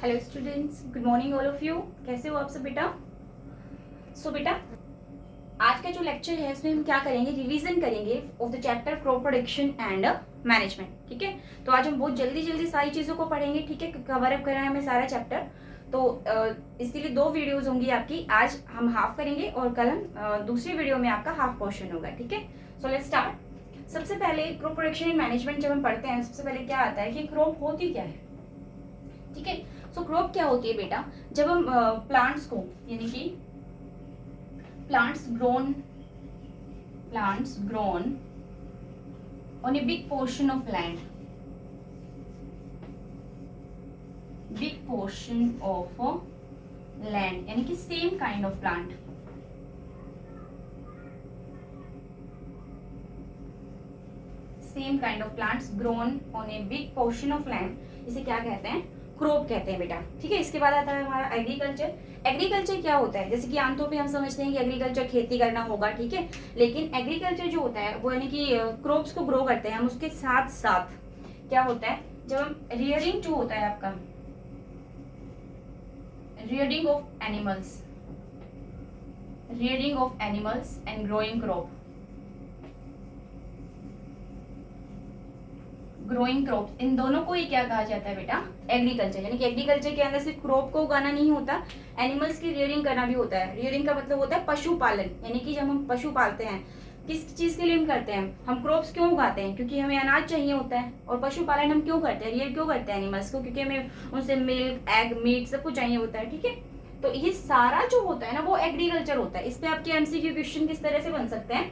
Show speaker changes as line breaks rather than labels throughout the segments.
Hello students, good morning all of you. कैसे हो आप सब बेटा? बेटा, आज का जो लेक्चर है उसमें हम क्या करेंगे, रिवीजन करेंगे of the chapter crop production and management. ठीक है, तो आज हम बहुत जल्दी जल्दी सारी चीज़ों को पढ़ेंगे। ठीक है, कवर अप करना है हमें सारा चैप्टर। तो इसके लिए 2 वीडियोस होंगी आपकी। आज हम हाफ करेंगे और कल हम दूसरी वीडियो में आपका हाफ पोर्शन होगा। ठीक है, सो लेट्स स्टार्ट। सबसे पहले क्रॉप प्रोडक्शन एंड मैनेजमेंट जब हम पढ़ते हैं, सबसे पहले क्या आता है कि क्रॉप होती क्या है। ठीक है, सो क्रॉप क्या होती है बेटा? जब हम प्लांट्स को, यानी कि plants grown on a big portion of land, यानी कि same kind of plant, plants grown on a big portion of land, इसे क्या कहते हैं? क्रॉप कहते हैं बेटा। ठीक है, इसके बाद आता है हमारा एग्रीकल्चर। एग्रीकल्चर क्या होता है? जैसे कि आमतौर पे हम समझते हैं कि एग्रीकल्चर खेती करना होगा, ठीक है, लेकिन एग्रीकल्चर जो होता है वो यानी कि क्रॉप्स को ग्रो करते हैं हम। उसके साथ साथ क्या होता है, जब हम रियरिंग जो होता है आपका, rearing of animals and growing crop, इन दोनों को ही क्या कहा जाता है बेटा? एग्रीकल्चर। यानी कि एग्रीकल्चर के अंदर सिर्फ क्रॉप को उगाना नहीं होता, एनिमल्स की रियरिंग करना भी होता है। रियरिंग का मतलब होता है पशुपालन, यानी कि जब हम पशु पालते हैं, किस चीज के लिए हम करते हैं? हम क्रॉप्स क्यों उगाते हैं? क्योंकि हमें अनाज चाहिए होता है। और पशुपालन हम क्यों करते हैं, रियर क्यों करते हैं एनिमल्स को? क्योंकि हमें उनसे मिल्क, एग, मीट सब कुछ चाहिए होता है। ठीक है, तो ये सारा जो होता है ना वो एग्रीकल्चर होता है। इस पे आपके एमसीक्यू क्वेश्चन किस तरह से बन सकते हैं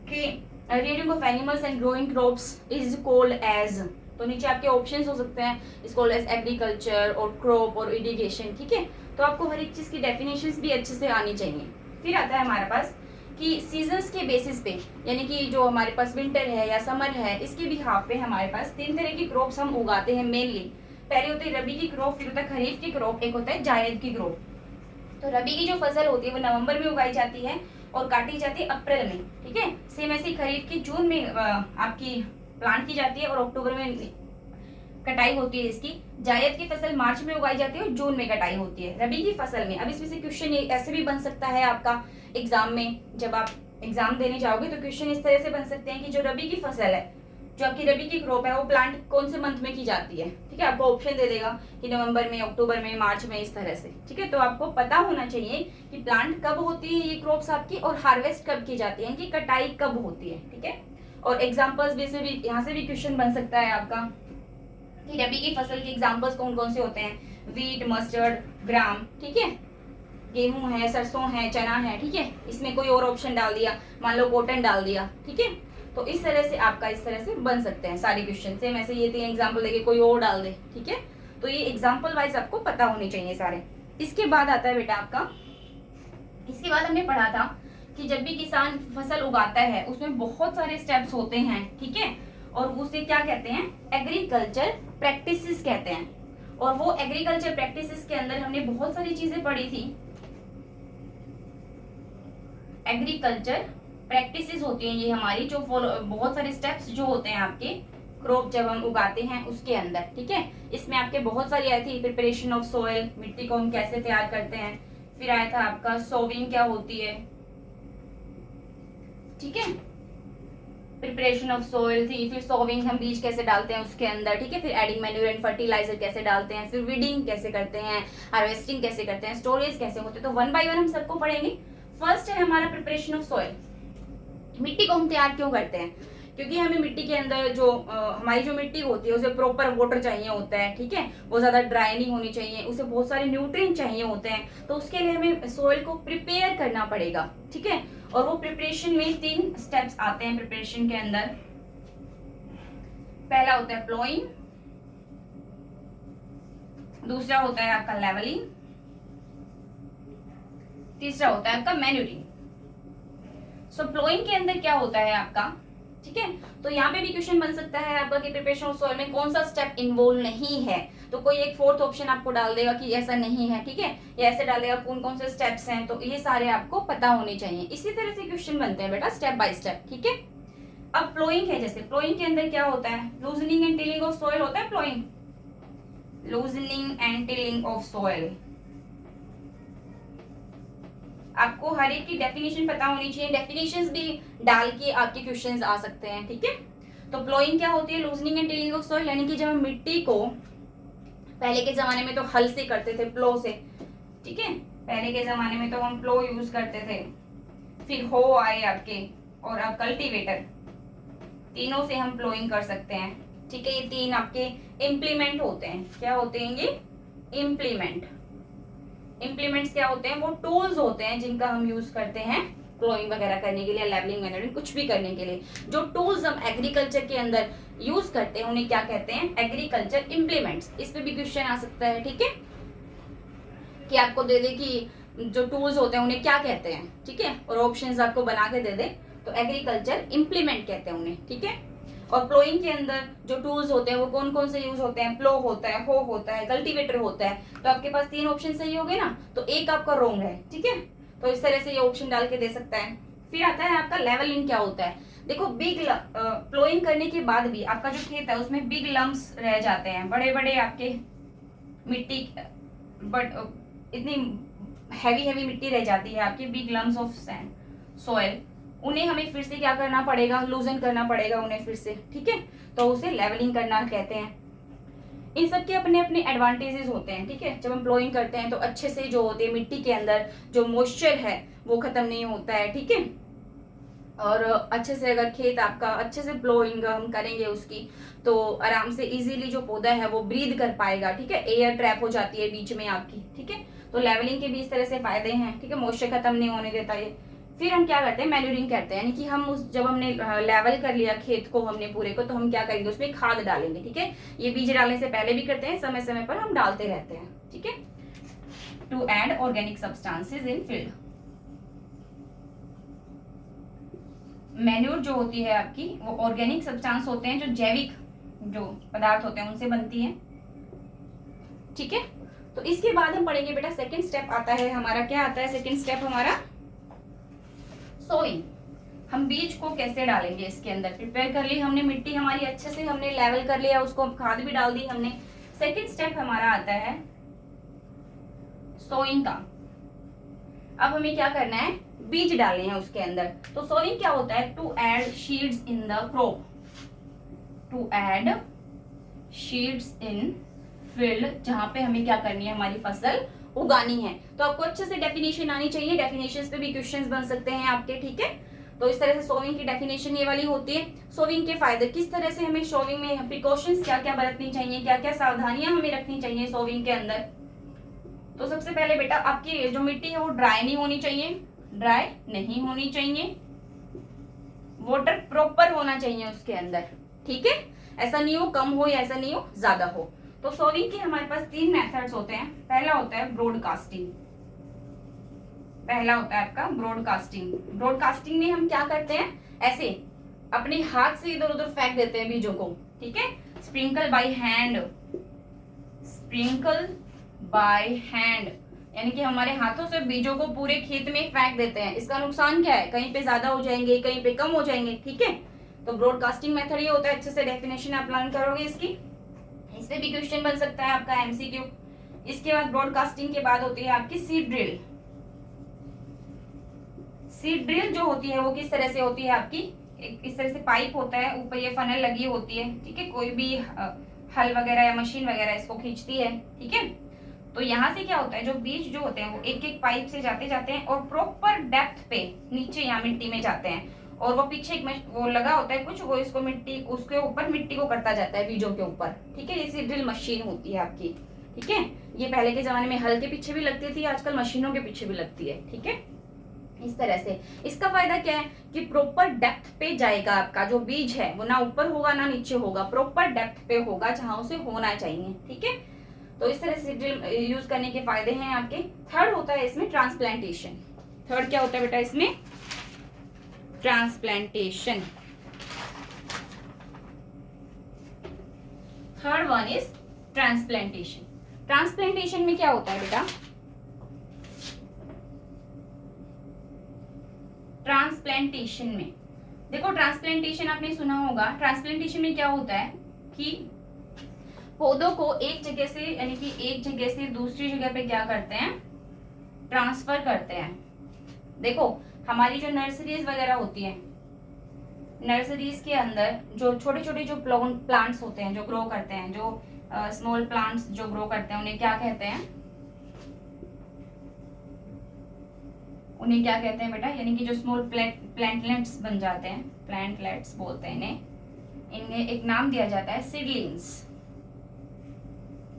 कि rearing of animals and growing crops is called as, तो नीचे आपके ऑप्शंस हो सकते हैं, इज कॉल्ड एज एग्रीकल्चर और क्रॉप और इरिगेशन। ठीक है, तो आपको हर एक चीज की डेफिनेशंस भी अच्छे से आनी चाहिए। फिर आता है हमारे पास कि सीजन्स के बेसिस पे, यानी कि जो हमारे पास विंटर है या समर है, इसके भी हाफ पे हमारे पास 3 तरह की क्रॉप्स हम उगाते हैं मेनली। पहले होती है रबी की क्रॉप, फिर होता है खरीफ की क्रॉप, एक होता है जायद की क्रॉप। तो रबी की जो फसल होती है वो नवंबर में उगाई जाती है और काटी जाती है अप्रैल में। ठीक है, सेम ऐसे खरीफ की जून में आपकी प्लांट की जाती है और अक्टूबर में कटाई होती है इसकी। जायद की फसल मार्च में उगाई जाती है और जून में कटाई होती है रबी की फसल में। अब इसमें से क्वेश्चन ऐसे भी बन सकता है आपका एग्जाम में, जब आप एग्जाम देने जाओगे तो क्वेश्चन इस तरह से बन सकते हैं कि जो रबी की फसल है, जो आपकी रबी की क्रॉप है, वो प्लांट कौन से मंथ में की जाती है। ठीक है, आपको ऑप्शन दे देगा कि नवंबर में, अक्टूबर में, मार्च में, इस तरह से। ठीक है, तो आपको पता होना चाहिए कि प्लांट कब होती है ये क्रॉप्स आपकी, और हार्वेस्ट कब की जाती है, यानी कि कटाई कब होती है। ठीक है, और एग्जाम्पल्स भी से भी यहाँ से भी क्वेश्चन बन सकता है आपका कि रबी की फसल के एग्जाम्पल्स कौन कौन से होते हैं? वीट, मस्टर्ड, ग्राम। ठीक है, गेहूं है, सरसों है, चना है। ठीक है, इसमें कोई और ऑप्शन डाल दिया, मान लो कॉटन डाल दिया। ठीक है, तो इस तरह से आपका इस तरह से बन सकते हैं सारे क्वेश्चन। सेम ऐसे ये 3 एग्जाम्पल देके कोई और डाल दे। ठीक है, तो ये एग्जाम्पल वाइज आपको पता होने चाहिए सारे। इसके बाद आता है बेटा आपका, इसके बाद हमने पढ़ा था कि जब भी किसान फसल उगाता है उसमें बहुत सारे स्टेप्स होते हैं। ठीक है, और उसे क्या कहते हैं? एग्रीकल्चर प्रैक्टिसेस कहते हैं। और वो एग्रीकल्चर प्रैक्टिसेस के अंदर हमने बहुत सारी चीजें पढ़ी थी। एग्रीकल्चर प्रैक्टिसेस होती हैं ये हमारी, जो बहुत सारे स्टेप्स जो होते हैं आपके क्रॉप जब हम उगाते हैं उसके अंदर। ठीक है, इसमें आपके बहुत सारी आई थी, प्रिपरेशन ऑफ सोइल, मिट्टी को हम कैसे तैयार करते हैं। फिर आया था आपका सोविंग क्या होती है। ठीक है, प्रिपरेशन ऑफ सोइल थी, फिर सोविंग हम बीज कैसे डालते हैं उसके अंदर। ठीक है, फिर एडिंग मैन्यूर एंड फर्टिलाइजर कैसे डालते हैं, फिर वीडिंग कैसे करते हैं, हार्वेस्टिंग कैसे करते हैं, स्टोरेज कैसे होते हैं। तो 1 बाय 1 हम सबको पढ़ेंगे। फर्स्ट है हमारा प्रिपरेशन ऑफ सॉइल। मिट्टी को हम तैयार क्यों करते हैं? क्योंकि हमें मिट्टी के अंदर जो हमारी जो मिट्टी होती है उसे प्रॉपर वाटर चाहिए होता है। ठीक है, वो ज्यादा ड्राई नहीं होनी चाहिए, उसे बहुत सारे न्यूट्रिएंट चाहिए होते हैं। तो उसके लिए हमें सॉइल को प्रिपेयर करना पड़ेगा। ठीक है, और वो प्रिपरेशन में 3 स्टेप्स आते हैं प्रिपरेशन के अंदर। पहला होता है प्लोइंग, दूसरा होता है आपका लेवलिंग, तीसरा होता है आपका मैन्यूरिंग। सो प्लोइंग के अंदर क्या होता है आपका? ठीक है, तो यहाँ पे भी क्वेश्चन बन सकता है आपका कि प्रिपरेशन ऑफ सॉइल में कौन सा स्टेप इन्वॉल्व नहीं है। तो कोई एक 4th ऑप्शन आपको डाल देगा कि ऐसा नहीं है। ठीक है, या ऐसे डाल देगा कौन कौन से स्टेप्स हैं। तो ये सारे आपको पता होने चाहिए। इसी तरह से क्वेश्चन बनते हैं बेटा स्टेप बाय स्टेप। ठीक है, अब प्लोइंग है, जैसे प्लोइंग के अंदर क्या होता है? Loosening and tilling of soil होता है ploughing. Loosening and tilling of soil. आपको हर एक की डेफिनेशन पता होनी चाहिए, डेफिनेशंस भी डाल के आपके क्वेश्चंस आ सकते हैं, ठीक है। तो प्लोइंग क्या होती है, loosening and tilling of soil, यानी कि जब हम मिट्टी को, पहले के जमाने में तो हल से करते थे, प्लो से, ठीक है, पहले के जमाने में तो हम प्लो यूज करते थे, फिर हो आए आपके, और अब कल्टीवेटर, तीनों से हम प्लोइंग कर सकते हैं, ठीक है। ये तीन आपके इम्प्लीमेंट होते हैं। क्या होते हैं ये, इम्प्लीमेंट। इम्प्लीमेंट्स क्या होते हैं, वो टूल्स होते हैं जिनका हम यूज करते हैं प्लोइंग वगैरह करने के लिए, लेवलिंग मैनरिंग कुछ भी करने के लिए। जो टूल्स हम एग्रीकल्चर के अंदर यूज करते हैं उन्हें क्या कहते हैं, एग्रीकल्चर इम्प्लीमेंट्स। इस पे भी क्वेश्चन आ सकता है, ठीक है, कि आपको दे दे कि जो टूल्स होते हैं उन्हें क्या कहते हैं, ठीक है, और ऑप्शंस आपको बना के दे दे, तो एग्रीकल्चर इम्प्लीमेंट कहते हैं उन्हें, ठीक है। और प्लोइंग के अंदर जो टूल्स होते हैं वो कौन कौन से यूज होते हैं, प्लो होता है, हो होता है, कल्टीवेटर होता है। तो आपके पास तीन ऑप्शन सही हो गए ना, तो एक आपका रॉन्ग है, ठीक है। तो इस तरह से ये ऑप्शन डाल के दे सकता है। फिर आता है आपका लेवलिंग। क्या होता है, देखो बिग प्लोइंग करने के बाद भी आपका जो खेत है उसमें बिग लम्प्स रह जाते हैं, बड़े बड़े आपके मिट्टी, बट इतनी हैवी मिट्टी रह जाती है आपकी, big lumps of sand soil, उन्हें हमें फिर से क्या करना पड़ेगा, लूजन करना पड़ेगा उन्हें फिर से, ठीक है। तो उसे लेवलिंग करना कहते हैं। इन सब के अपने अपने एडवांटेजेस होते हैं, ठीक है। जब हम प्लोइंग करते हैं तो अच्छे से जो होते हैं मिट्टी के अंदर जो मॉइस्चर है वो खत्म नहीं होता है, ठीक है। और अच्छे से अगर खेत आपका अच्छे से प्लोइंग हम करेंगे उसकी, तो आराम से इजीली जो पौधा है वो ब्रीद कर पाएगा, ठीक है। एयर ट्रैप हो जाती है बीच में आपकी, ठीक है। तो लेवलिंग के भी इस तरह से फायदे हैं, ठीक है, मॉइस्चर खत्म नहीं होने देता ये। फिर हम क्या करते हैं, मैन्यूरिंग करते हैं, यानी कि हम उस जब हमने लेवल कर लिया खेत को हमने पूरे को, तो हम क्या करेंगे, उसमें खाद डालेंगे, ठीक है। ये बीज डालने से पहले भी करते हैं, समय समय पर हम डालते रहते हैं, ठीक है। To add organic substances in field. Manure जो होती है आपकी वो ऑर्गेनिक सब्सटेंस होते हैं, जो जैविक जो पदार्थ होते हैं उनसे बनती है, ठीक है। तो इसके बाद हम पढ़ेंगे बेटा, सेकंड स्टेप आता है हमारा, क्या आता है सेकंड स्टेप हमारा, सोइंग। हम बीज को कैसे डालेंगे इसके अंदर, प्रिपेयर कर ली हमने मिट्टी हमारी अच्छे से, हमने लेवल कर लिया, उसको खाद भी डाल दी हमने। सेकंड स्टेप हमारा आता है सोइंग का। अब हमें क्या करना है, बीज डालने हैं उसके अंदर। तो सोइंग क्या होता है, to add seeds in the crop, to add seeds in field, जहां पे हमें क्या करनी है, हमारी फसल उगानी है। तो आपको अच्छे से डेफिनेशन आनी चाहिए, डेफिनेशंस पे भी क्वेश्चंस बन सकते हैं आपके, ठीक है। तो इस तरह से सोविंग की डेफिनेशन ये वाली होती है। सोविंग के फायदे, किस तरह से हमें सोविंग में प्रिकॉशंस क्या क्या बरतनी चाहिए, क्या क्या सावधानियां हमें रखनी चाहिए सोविंग के अंदर। तो सबसे पहले बेटा आपकी जो मिट्टी है वो ड्राई नहीं होनी चाहिए, ड्राई नहीं होनी चाहिए, वाटर प्रॉपर होना चाहिए उसके अंदर, ठीक है। ऐसा नहीं हो कम हो या ऐसा नहीं हो ज्यादा हो। तो सोविंग के हमारे पास तीन मेथड्स होते हैं। पहला होता है ब्रॉडकास्टिंग, पहला होता है आपका ब्रॉडकास्टिंग। ब्रॉडकास्टिंग में हम क्या करते हैं, ऐसे अपने हाथ से इधर उधर फेंक देते हैं बीजों को, ठीक है। Sprinkle by hand, sprinkle by hand, यानी कि हमारे हाथों से बीजों को पूरे खेत में फेंक देते हैं। इसका नुकसान क्या है, कहीं पे ज्यादा हो जाएंगे, कहीं पे कम हो जाएंगे, ठीक है। तो ब्रॉडकास्टिंग मेथड ये होता है, अच्छे से डेफिनेशन आप लर्न करोगे इसकी, इस पे भी क्वेश्चन बन सकता है आपका एमसीक्यू। इसके बाद ब्रॉडकास्टिंग के बाद होती है आपकी सीड ड्रिल। सीड ड्रिल जो होती है वो किस तरह से होती है आपकी, इस तरह से पाइप होता है, ऊपर ये फनल लगी होती है, ठीक है। कोई भी हल वगैरह या मशीन वगैरह इसको खींचती है, ठीक है। तो यहाँ से क्या होता है, जो बीज जो होते हैं वो एक एक पाइप से जाते जाते हैं और प्रॉपर डेप्थ पे नीचे यहाँ मिट्टी में जाते हैं, और वो पीछे एक वो लगा होता है कुछ, वो इसको मिट्टी उसके ऊपर मिट्टी को करता जाता है बीजों के ऊपर, ठीक है। ये सीड ड्रिल मशीन होती है आपकी, ठीक है। ये पहले के जमाने में हल के पीछे भी लगती थी, आजकल मशीनों के पीछे भी लगती है, ठीक है। इस तरह से इसका फायदा क्या है कि प्रॉपर डेप्थ पे जाएगा आपका जो बीज है, वो ना ऊपर होगा ना नीचे होगा, प्रॉपर डेप्थ पे होगा जहां उसे होना चाहिए, ठीक है। तो इस तरह से ड्रिल यूज करने के फायदे हैं आपके। थर्ड होता है इसमें ट्रांसप्लांटेशन। थर्ड क्या होता है बेटा इसमें, transplantation. Third one is transplantation. Transplantation में क्या होता है बेटा, ट्रांसप्लांटेशन में देखो, ट्रांसप्लांटेशन आपने सुना होगा। ट्रांसप्लांटेशन में क्या होता है कि पौधों को एक जगह से यानी कि एक जगह से दूसरी जगह पे क्या करते हैं, ट्रांसफर करते हैं। देखो हमारी जो नर्सरीज वगैरह होती हैं, नर्सरीज के अंदर जो छोटे छोटे जो प्लांट्स होते हैं जो ग्रो करते हैं, जो स्मॉल प्लांट्स जो ग्रो करते हैं, उन्हें क्या कहते हैं, उन्हें क्या कहते हैं बेटा, यानी कि जो स्मॉल प्लांटलेट्स बन जाते हैं, प्लांटलेट्स बोलते हैं इन्हें, इन्हें एक नाम दिया जाता है सीडलिंग्स।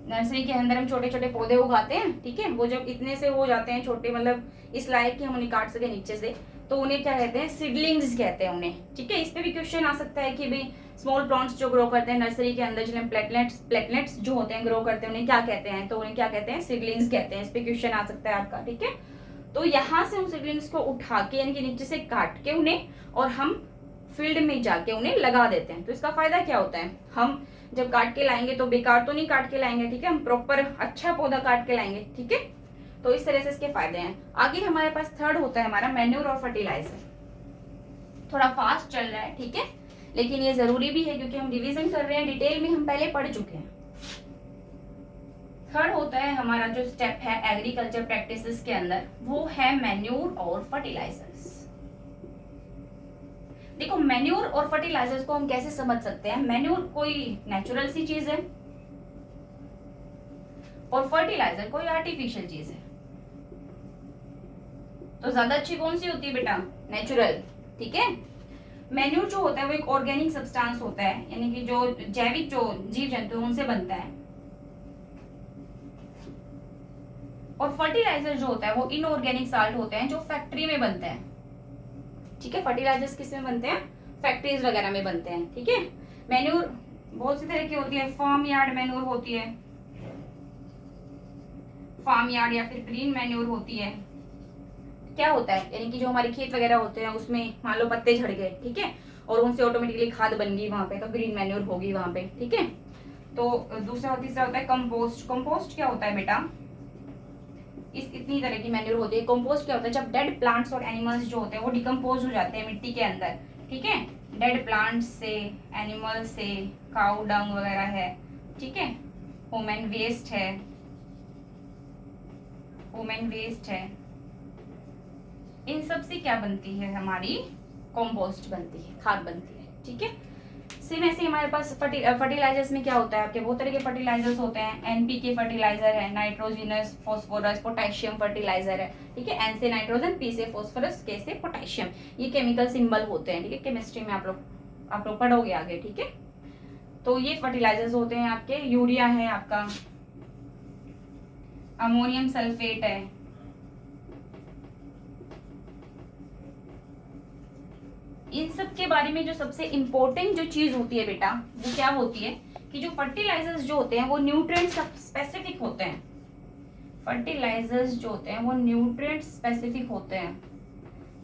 नर्सरी के अंदर हम छोटे छोटे पौधे उगाते हैं, ठीक है, वो जब इतने से हो जाते हैं छोटे, मतलब इस लायक कि हम उन्हें काट सके नीचे से, तो उन्हें क्या कहते हैं, सीडलिंग्स कहते हैं उन्हें, ठीक है। इस पे भी क्वेश्चन आ सकता है कि भाई स्मॉल प्लांट्स जो ग्रो करते हैं नर्सरी के अंदर, जिन्हें प्लेटलेट्स जो होते हैं ग्रो करते हैं, उन्हें क्या कहते हैं, तो उन्हें क्या कहते हैं, सीडलिंग्स कहते हैं। इस पे क्वेश्चन आ सकता है आपका, ठीक है। तो यहाँ से उन सीडलिंग्स को उठा के यानी कि नीचे से काट के उन्हें, और हम फील्ड में जाके उन्हें लगा देते हैं। तो इसका फायदा क्या होता है, हम जब काट के लाएंगे तो बेकार तो नहीं काट के लाएंगे, ठीक है, हम प्रॉपर अच्छा पौधा काट के लाएंगे, ठीक है। तो इस तरह से इसके फायदे हैं। आगे हमारे पास थर्ड होता है हमारा मैन्योर और फर्टिलाइजर। थोड़ा फास्ट चल रहा है, ठीक है, लेकिन ये जरूरी भी है क्योंकि हम रिवीजन कर रहे हैं, डिटेल में हम पहले पढ़ चुके हैं। थर्ड होता है हमारा जो स्टेप है एग्रीकल्चर प्रैक्टिसेस के अंदर, वो है मैन्योर और फर्टिलाइजर्स। देखो मैन्योर और फर्टिलाइजर्स को हम कैसे समझ सकते हैं, मैन्योर कोई नेचुरल सी चीज है और फर्टिलाइजर कोई आर्टिफिशियल चीज है। तो ज्यादा अच्छी कौन सी होती है बेटा, नेचुरल, ठीक है। मैन्योर जो होता है वो एक ऑर्गेनिक सब्सटेंस होता है, यानी कि जो जैविक जो जीव जंतु उनसे बनता है। और फर्टिलाइजर जो होता है वो इनऑर्गेनिक साल्ट होते हैं जो फैक्ट्री में बनते हैं, ठीक है। फर्टिलाइजर्स किस में बनते हैं, फैक्ट्रीज वगैरह में बनते हैं, ठीक है। मैन्योर बहुत सी तरह की होती है, फार्म यार्ड मैन्योर होती है, फार्म यार्ड या फिर ग्रीन मैन्योर होती है। क्या होता है, यानी कि जो हमारे खेत वगैरह होते हैं उसमें मान लो पत्ते झड़ गए, ठीक है, और उनसे ऑटोमेटिकली खाद बन गई वहां पे, तो ग्रीन मैन्योर होगी वहां पे, ठीक है। तो दूसरा तीसरा होता है कंपोस्ट। कंपोस्ट क्या होता है बेटा, इतनी तरह की मैन्योर होती है। कंपोस्ट क्या होता है, जब डेड प्लांट्स और एनिमल्स जो होते हैं वो डिकम्पोज हो जाते हैं मिट्टी के अंदर, ठीक है, डेड प्लांट्स से, एनिमल्स से, काउ डंग वगैरह है, ठीक है, ह्यूमन वेस्ट है, ह्यूमन वेस्ट है, इन सब से क्या बनती है, हमारी कंपोस्ट बनती है, खाद बनती है, ठीक है। सेम ऐसे हमारे पास फर्टिलाइजर्स में क्या होता है, आपके बहुत तरह के फर्टिलाइजर्स होते हैं। एनपीके फर्टिलाइजर है, नाइट्रोजनस, फास्फोरस, पोटेशियम फर्टिलाइजर है, ठीक है। एन से नाइट्रोजन, पी से फास्फोरस, के से पोटेशियम, ये केमिकल सिंबल होते हैं, ठीक है। केमिस्ट्री में आप लोग पढ़ोगे आगे, ठीक है। तो ये फर्टिलाइजर्स होते हैं आपके। यूरिया है आपका, अमोनियम सल्फेट है, इन सब के बारे में जो सबसे इंपॉर्टेंट जो चीज होती है बेटा वो क्या होती है कि जो फर्टिलाइजर्स जो होते हैं वो न्यूट्रिएंट स्पेसिफिक होते हैं। फर्टिलाइजर्स जो होते हैं वो न्यूट्रिएंट स्पेसिफिक होते हैं,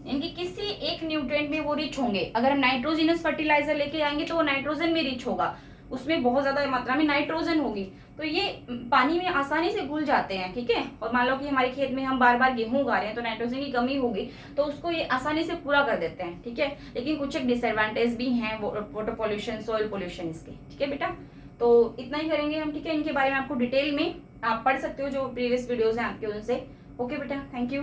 यानी कि किसी एक न्यूट्रिएंट में वो रिच होंगे। अगर हम नाइट्रोजनस फर्टिलाइजर लेके आएंगे तो वो नाइट्रोजन में रिच होगा, उसमें बहुत ज्यादा मात्रा में नाइट्रोजन होगी, तो ये पानी में आसानी से घुल जाते हैं, ठीक है। और मान लो कि हमारे खेत में हम बार बार गेहूं उगा रहे हैं तो नाइट्रोजन की कमी होगी, तो उसको ये आसानी से पूरा कर देते हैं, ठीक है। लेकिन कुछ एक डिसएडवांटेज भी हैं, वाटर पोल्यूशन, सॉइल पोल्यूशन इसके, ठीक है बेटा। तो इतना ही करेंगे हम, ठीक है। इनके बारे में आपको डिटेल में आप पढ़ सकते हो, जो प्रीवियस वीडियोज हैं आपके उनसे। ओके बेटा, थैंक यू।